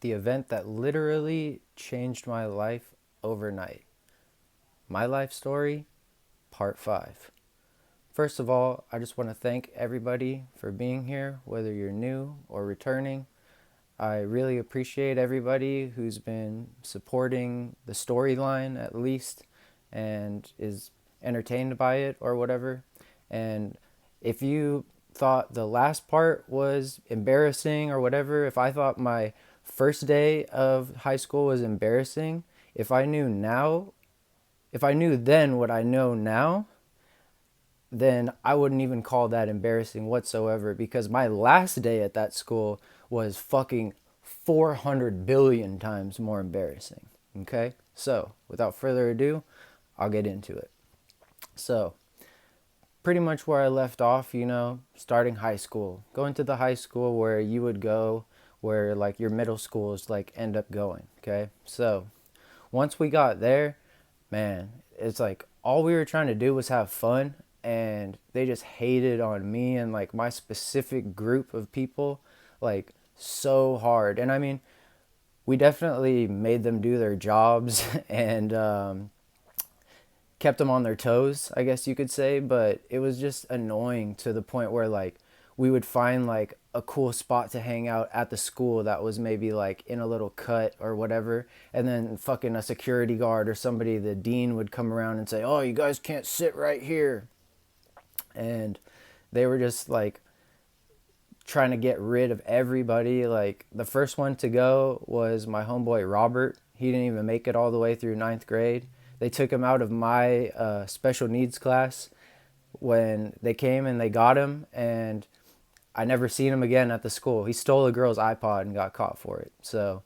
the event that literally changed my life overnight. My life story, part 5. First of all, I just want to thank everybody for being here, whether you're new or returning. I really appreciate everybody who's been supporting the storyline at least and is entertained by it or whatever. And if you thought the last part was embarrassing or whatever, if I thought my first day of high school was embarrassing, if I knew now, if I knew then what I know now, then I wouldn't even call that embarrassing whatsoever because my last day at that school was fucking 400 billion times more embarrassing. Okay? So, without further ado, I'll get into it. So, pretty much where I left off, starting high school, going to the high school where you would go, where like your middle schools like end up going. Okay? So, once we got there, man, it's like all we were trying to do was have fun, and they just hated on me and like my specific group of people like so hard. And I mean, we definitely made them do their jobs and kept them on their toes, I guess you could say, but it was just annoying to the point where like we would find like a cool spot to hang out at the school that was maybe like in a little cut or whatever, and then fucking a security guard or somebody, the dean would come around and say, "Oh, you guys can't sit right here." And they were just like trying to get rid of everybody. Like the first one to go was my homeboy Robert. He didn't even make it all the way through ninth grade. They took him out of my special needs class when they came and they got him, and I never seen him again at the school. He stole a girl's iPod and got caught for it. So,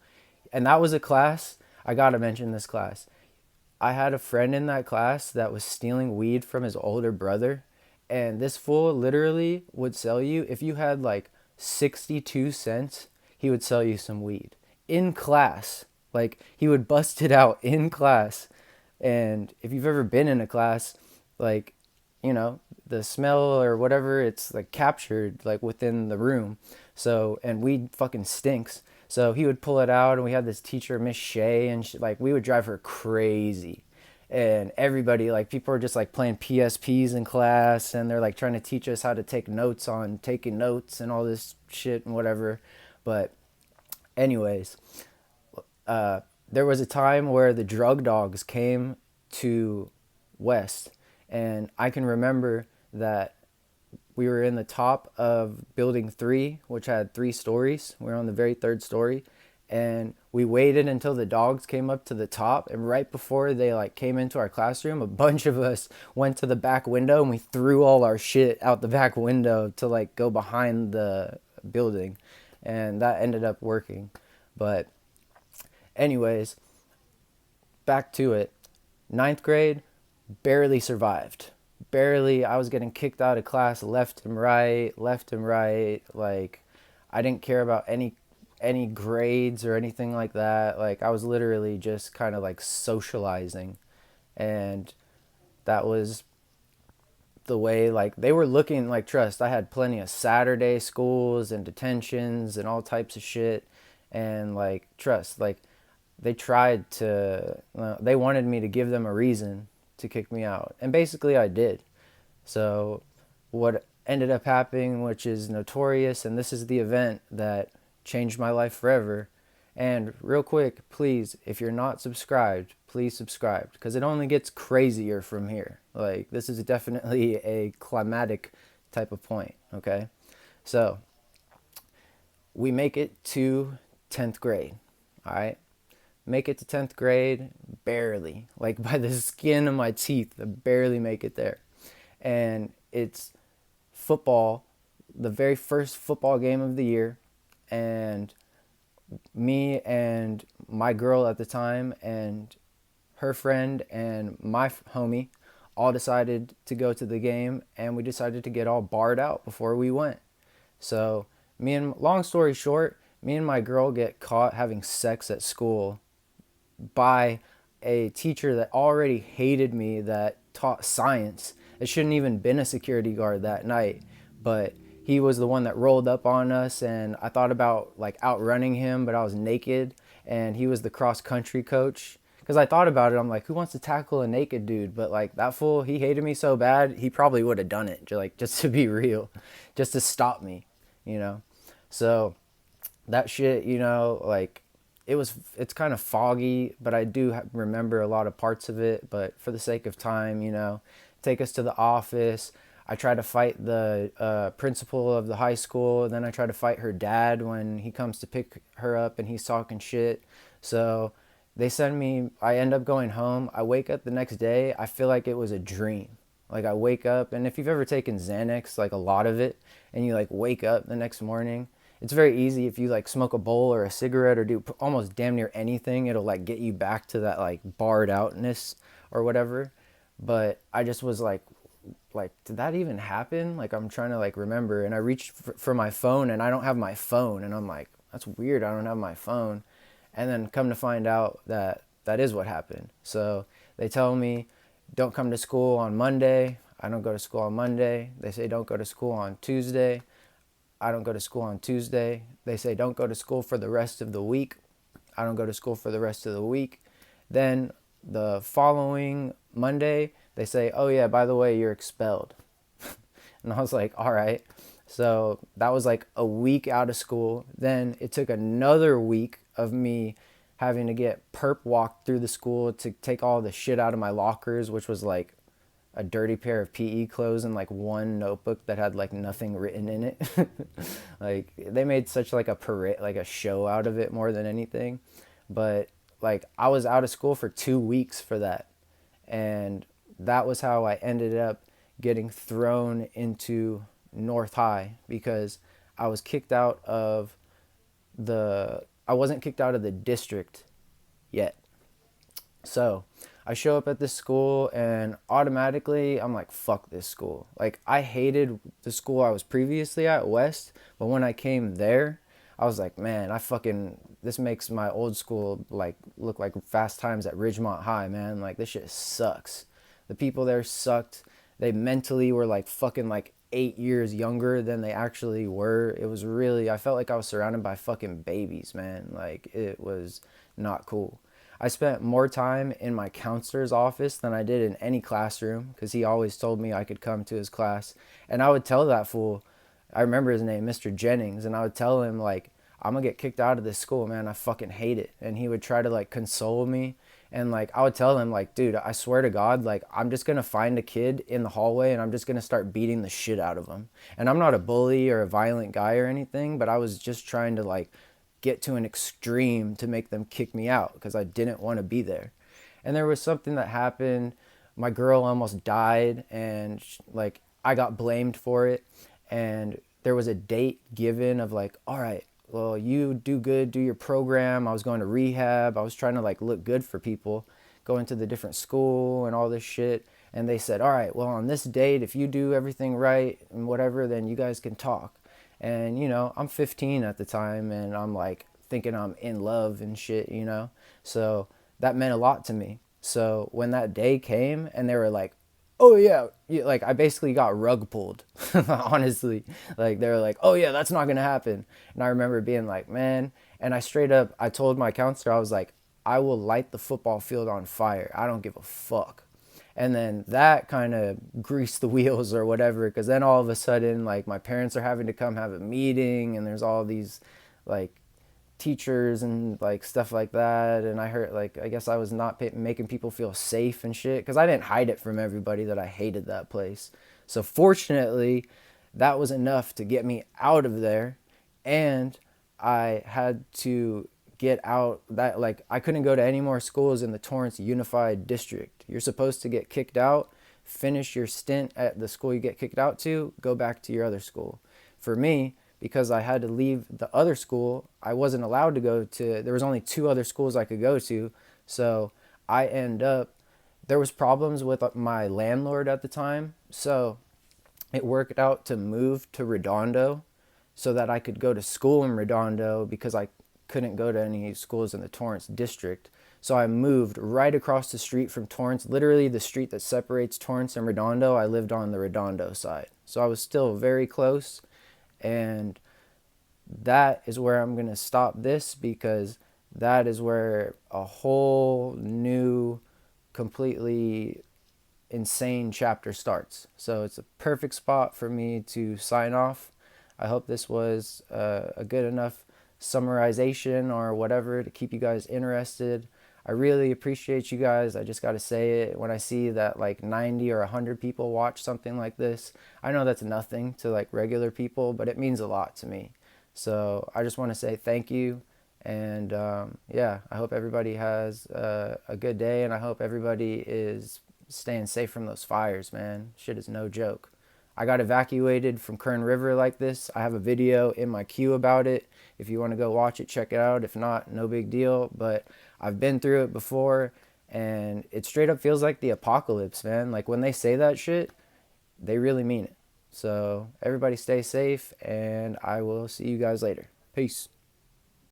and that was a class. I gotta mention this class. I had a friend in that class that was stealing weed from his older brother, and this fool literally would sell you, if you had like 62 cents, he would sell you some weed in class. Like he would bust it out in class. And if you've ever been in a class, like, the smell or whatever, it's like captured like within the room. So, and weed fucking stinks. So he would pull it out, and we had this teacher, Miss Shay, and like we would drive her crazy. And everybody, like people are just like playing PSPs in class, and they're like trying to teach us how to take notes on taking notes and all this shit and whatever. But anyways, there was a time where the drug dogs came to West, and I can remember that we were in the top of building 3, which had 3 stories. We were on the very third story, and we waited until the dogs came up to the top, and right before they like came into our classroom, a bunch of us went to the back window and we threw all our shit out the back window to like go behind the building, and that ended up working. But anyways, back to it. Ninth grade, barely survived. Barely. I was getting kicked out of class left and right, left and right. Like I didn't care about any grades or anything like that. Like I was literally just kind of like socializing, and that was the way like they were looking. Like, trust, I had plenty of Saturday schools and detentions and all types of shit, and like trust, like they tried to they wanted me to give them a reason to kick me out, and basically I did. So what ended up happening, which is notorious, and this is the event that changed my life forever. And real quick, please, if you're not subscribed, please subscribe, because it only gets crazier from here. Like this is definitely a climatic type of point. Okay, so we make it to 10th grade. All right, make it to 10th grade, barely, like by the skin of my teeth, I barely make it there. And it's football, the very first football game of the year, and me and my girl at the time and her friend and my homie all decided to go to the game, and we decided to get all barred out before we went. So, long story short, me and my girl get caught having sex at school by a teacher that already hated me, that taught science. It shouldn't even been a security guard that night, but he was the one that rolled up on us, and I thought about like outrunning him, but I was naked, and he was the cross country coach. Because I thought about it, I'm like, who wants to tackle a naked dude? But like that fool, he hated me so bad, he probably would have done it, like just to be real, just to stop me, you know. So that shit, like it's kind of foggy, but I do remember a lot of parts of it. But for the sake of time, take us to the office. I try to fight the principal of the high school. Then I try to fight her dad when he comes to pick her up and he's talking shit. So they send me, I end up going home. I wake up the next day. I feel like it was a dream. Like I wake up, and if you've ever taken Xanax, like a lot of it, and you like wake up the next morning, it's very easy if you like smoke a bowl or a cigarette or do almost damn near anything, it'll like get you back to that like barred outness or whatever. But I just was like did that even happen? Like I'm trying to like remember, and I reached for my phone and I don't have my phone, and I'm like, that's weird, I don't have my phone. And then come to find out that that is what happened. So they tell me, don't come to school on Monday. I don't go to school on Monday. They say don't go to school on Tuesday. I don't go to school on Tuesday. They say don't go to school for the rest of the week. I don't go to school for the rest of the week. Then the following Monday, they say, oh yeah, by the way, you're expelled. And I was like, all right. So that was like a week out of school. Then it took another week of me having to get perp walked through the school to take all the shit out of my lockers, which was like a dirty pair of PE clothes and like one notebook that had like nothing written in it. Like they made such like a parade, like a show out of it more than anything. But like I was out of school for 2 weeks for that. And that was how I ended up getting thrown into North High, because I was kicked out of I wasn't kicked out of the district yet. So I show up at this school and automatically I'm like, fuck this school. Like I hated the school I was previously at, West, but when I came there, I was like, man, this makes my old school like look like Fast Times at Ridgemont High, man. Like this shit sucks. The people there sucked. They mentally were like fucking like 8 years younger than they actually were. It was really, I felt like I was surrounded by fucking babies, man. Like it was not cool. I spent more time in my counselor's office than I did in any classroom, because he always told me I could come to his class. And I would tell that fool, I remember his name, Mr. Jennings, and I would tell him like, I'm gonna get kicked out of this school, man. I fucking hate it. And he would try to like console me. And like I would tell him like, dude, I swear to God, like I'm just gonna find a kid in the hallway and I'm just gonna start beating the shit out of him. And I'm not a bully or a violent guy or anything, but I was just trying to like get to an extreme to make them kick me out because I didn't want to be there. And there was something that happened. My girl almost died, and like I got blamed for it. And there was a date given of like, all right, well, you do good, do your program. I was going to rehab. I was trying to like look good for people, going to the different school and all this shit. And they said, all right, well, on this date, if you do everything right and whatever, then you guys can talk. And, I'm 15 at the time, and I'm like thinking I'm in love and shit. So that meant a lot to me. So when that day came and they were like, oh yeah, like I basically got rug pulled, honestly. Like they were like, oh yeah, that's not gonna happen. And I remember being like, man, and I told my counselor, I was like, I will light the football field on fire. I don't give a fuck. And then that kind of greased the wheels or whatever, because then all of a sudden, like my parents are having to come have a meeting, and there's all these like teachers and like stuff like that. And I heard like, I guess I was not making people feel safe and shit, because I didn't hide it from everybody that I hated that place. So fortunately that was enough to get me out of there. And I had to get out, that like I couldn't go to any more schools in the Torrance Unified District. You're supposed to get kicked out, finish your stint at the school you get kicked out to, go back to your other school. For me, because I had to leave the other school, I wasn't allowed to go to, there was only 2 other schools I could go to. So there was problems with my landlord at the time. So it worked out to move to Redondo so that I could go to school in Redondo, because I couldn't go to any schools in the Torrance district. So I moved right across the street from Torrance, literally the street that separates Torrance and Redondo. I lived on the Redondo side. So I was still very close. And that is where I'm going to stop this, because that is where a whole new, completely insane chapter starts. So it's a perfect spot for me to sign off. I hope this was a good enough summarization or whatever to keep you guys interested. I really appreciate you guys. I just got to say it. When I see that like 90 or 100 people watch something like this, I know that's nothing to like regular people, but it means a lot to me. So I just want to say thank you. And yeah, I hope everybody has a good day, and I hope everybody is staying safe from those fires, man. Shit is no joke. I got evacuated from Kern River like this. I have a video in my queue about it. If you want to go watch it, check it out. If not, no big deal. But I've been through it before, and it straight up feels like the apocalypse, man. Like when they say that shit, they really mean it. So everybody stay safe, and I will see you guys later. Peace.